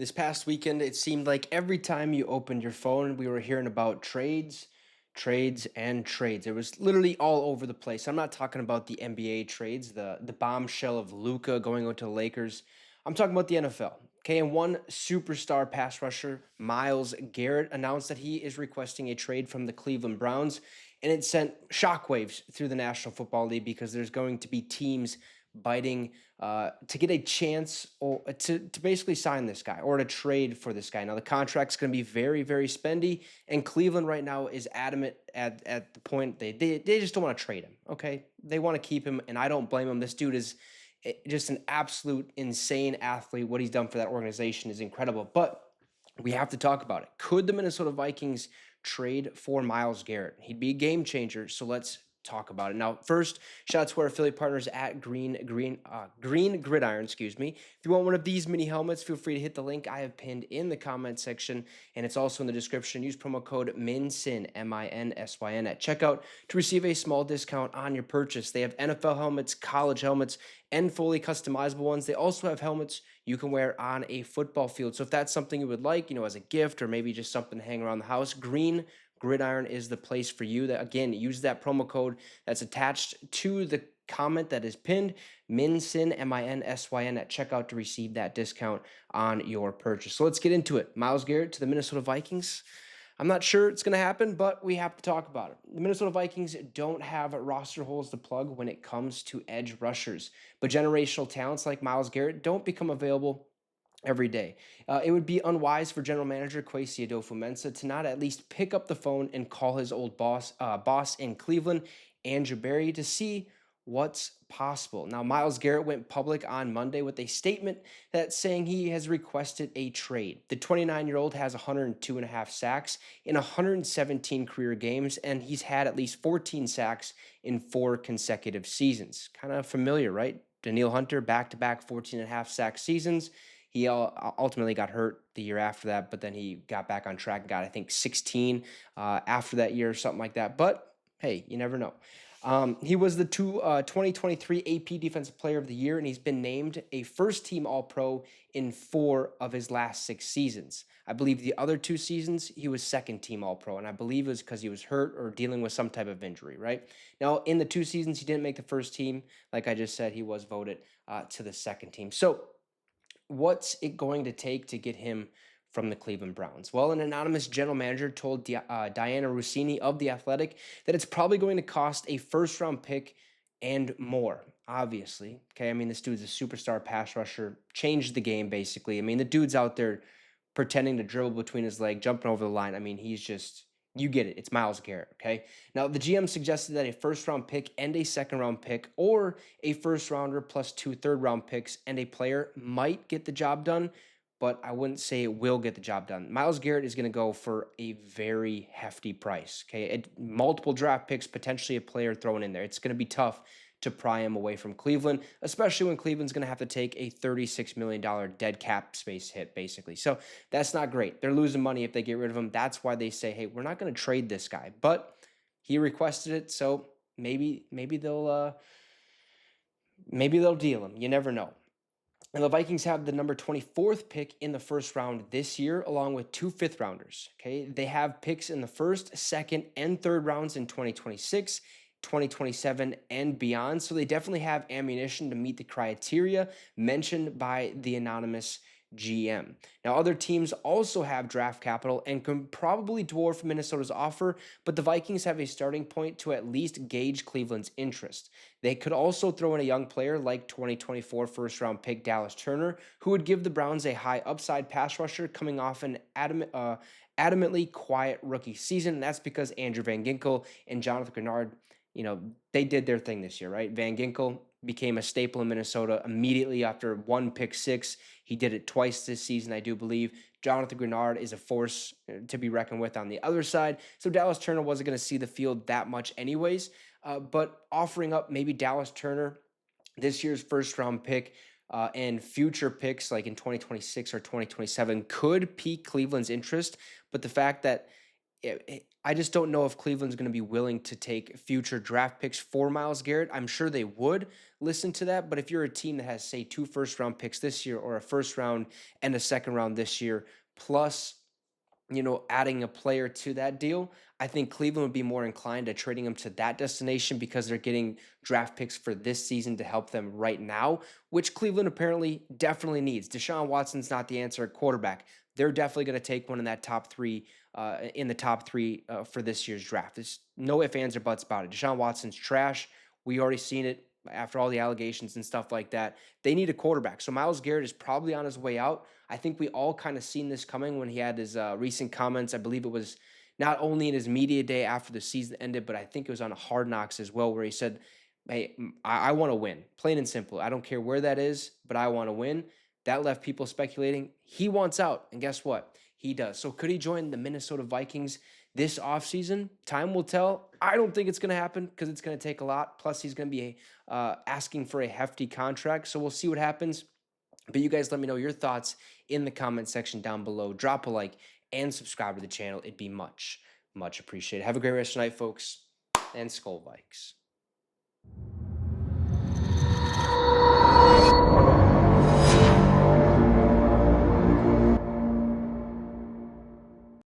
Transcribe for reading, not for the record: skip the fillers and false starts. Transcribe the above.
This past weekend, it seemed like every time you opened your phone, we were hearing about trades, and trades. It was literally all over the place. I'm not talking about the NBA trades, the bombshell of Luca going out to the Lakers. I'm talking about the NFL. Okay, and one superstar pass rusher, Myles Garrett, announced that he is requesting a trade from the Cleveland Browns, and it sent shockwaves through the National Football League because there's going to be teams biting to get a chance or to basically sign this guy or to trade for this guy. Now the contract's going to be very, very spendy, and Cleveland right now is adamant at the point they just don't want to trade him. Okay, they want to keep him, and I don't blame him. This dude is just an absolute insane athlete. What he's done for that organization is incredible, but we have to talk about it. Could the Minnesota Vikings trade for Myles Garrett? He'd be a game changer. So let's talk about it. Now, first, shout out to our affiliate partners at Green Gridiron. Excuse me. If you want one of these mini helmets, feel free to hit the link I have pinned in the comment section, and it's also in the description. Use promo code MINSYN MINSYN at checkout to receive a small discount on your purchase. They have NFL helmets, college helmets, and fully customizable ones. They also have helmets you can wear on a football field. So if that's something you would like, as a gift or maybe just something to hang around the house, Green Gridiron is the place for you. That again, use that promo code that's attached to the comment that is pinned, MINSYN MINSYN at checkout to receive that discount on your purchase. So let's get into it. Myles Garrett to the Minnesota Vikings. I'm not sure it's going to happen, but we have to talk about it. The Minnesota Vikings don't have roster holes to plug when it comes to edge rushers, but generational talents like Myles Garrett don't become available every day. It would be unwise for general manager Kwesi Adolfo-Mensah to not at least pick up the phone and call his old boss in Cleveland, Andrew Berry, to see what's possible. Now, Myles Garrett went public on Monday with a statement that saying he has requested a trade. The 29-year-old has 102 and a half sacks in 117 career games, and he's had at least 14 sacks in 4 consecutive seasons. Kind of familiar, right? Danielle Hunter, back-to-back 14 and a half sack seasons. He ultimately got hurt the year after that, but then he got back on track and got, I think, 16 after that year or something like that. But hey, you never know. He was the 2023 AP Defensive Player of the Year, and he's been named a first-team All-Pro in 4 of his last 6 seasons. I believe the other 2 seasons, he was second-team All-Pro, and I believe it was because he was hurt or dealing with some type of injury, right? Now, in the 2 seasons, he didn't make the first team. Like I just said, he was voted to the second team. So what's it going to take to get him from the Cleveland Browns? Well, an anonymous general manager told Diana Rossini of The Athletic that it's probably going to cost a first-round pick and more, obviously. Okay, I mean, this dude's a superstar pass rusher, changed the game, basically. I mean, the dude's out there pretending to dribble between his legs, jumping over the line. I mean, he's just, you get it. It's Myles Garrett, okay? Now, the GM suggested that a first-round pick and a second-round pick, or a first-rounder plus 2 third-round picks and a player might get the job done, but I wouldn't say it will get the job done. Myles Garrett is going to go for a very hefty price, okay? Multiple draft picks, potentially a player thrown in there. It's going to be tough to pry him away from Cleveland, especially when Cleveland's going to have to take a $36 million dead cap space hit, basically. So that's not great. They're losing money if they get rid of him. That's why they say, hey, we're not going to trade this guy. But he requested it, so maybe they'll deal him. You never know. And the Vikings have the number 24th pick in the first round this year, along with 2 fifth-rounders. Okay, they have picks in the first, second, and third rounds in 2026, 2027, and beyond. So they definitely have ammunition to meet the criteria mentioned by the anonymous GM. Now, other teams also have draft capital and can probably dwarf Minnesota's offer, but the Vikings have a starting point to at least gauge Cleveland's interest. They could also throw in a young player like 2024 first-round pick Dallas Turner, who would give the Browns a high upside pass rusher coming off an adamantly quiet rookie season. And that's because Andrew Van Ginkel and Jonathan Grenard, they did their thing this year, right? Van Ginkel became a staple in Minnesota immediately after 1 pick 6. He did it twice this season, I do believe. Jonathan Grenard is a force to be reckoned with on the other side. So Dallas Turner wasn't going to see the field that much anyways. But offering up maybe Dallas Turner, this year's first-round pick, and future picks like in 2026 or 2027 could pique Cleveland's interest. But the fact that I just don't know if Cleveland's going to be willing to take future draft picks for Myles Garrett. I'm sure they would listen to that, but if you're a team that has, say, 2 first-round picks this year or a first round and a second round this year, plus adding a player to that deal, I think Cleveland would be more inclined to trading him to that destination because they're getting draft picks for this season to help them right now, which Cleveland apparently definitely needs. Deshaun Watson's not the answer at quarterback. They're definitely going to take one in that top three, in the top three for this year's draft. There's no ifs, ands, or buts about it. Deshaun Watson's trash. We already seen it after all the allegations and stuff like that. They need a quarterback. So Myles Garrett is probably on his way out. I think we all kind of seen this coming when he had his recent comments. I believe it was not only in his media day after the season ended, but I think it was on Hard Knocks as well, where he said, hey, I want to win, plain and simple. I don't care where that is, but I want to win. That left people speculating he wants out. And guess what? He does. So could he join the Minnesota Vikings this offseason? Time will tell. I don't think it's going to happen because it's going to take a lot. Plus, he's going to be asking for a hefty contract. So we'll see what happens. But you guys let me know your thoughts in the comment section down below. Drop a like and subscribe to the channel. It'd be much, much appreciated. Have a great rest of the night, folks. And Skull Vikes.